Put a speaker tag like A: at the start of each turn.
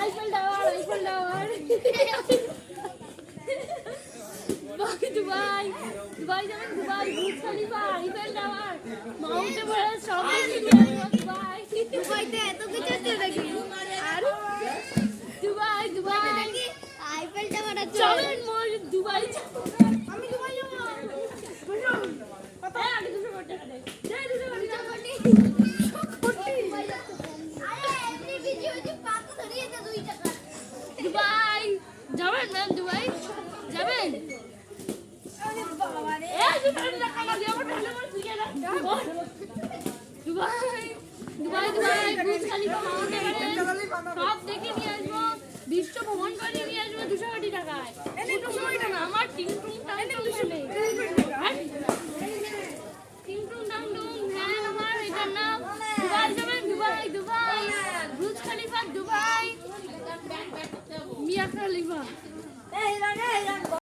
A: Eiffel tower Dubai Dubai যাবেন Dubai Burj খলিফা Eiffel tower Mount Everest সব Dubai
B: দুবাইতে এত কিছু আছে দেখি আর
A: দুবাই দুবাই
B: আইফেল টাওয়ার আছে
A: চলেন মোর দুবাই
B: আমি দুবাই যাব
A: কত আগে 200 টাকা দে দে 200 টাকা
B: আরে এমনি ভিডিও যে পাক ধরিয়ে দে 2 টাকা
A: দুবাই যাবেন ম্যাম দুবাই যাবেন
B: আরে বাবা রে
A: এই 200 টাকা না দিয়ে আমার ঠেলে মার তুই না দুবাই দুবাই দুবাই বুর্জ খলিফা মাউন্ট এভারেস্ট সব দেখে নিয়ে আসবো বিশ্ব ভ্রমণ করে নিয়ে আসবো 200 কোটি টাকায় এই 200 টাকা আমার টিং টুং টাং টুং নেই টিং টুং টাং টুং হ্যাঁ আমার এটার নাম দুবাই যাবেন Dubai Dubai Burj Khalifa Dubai Mia Khalifa
B: এই রান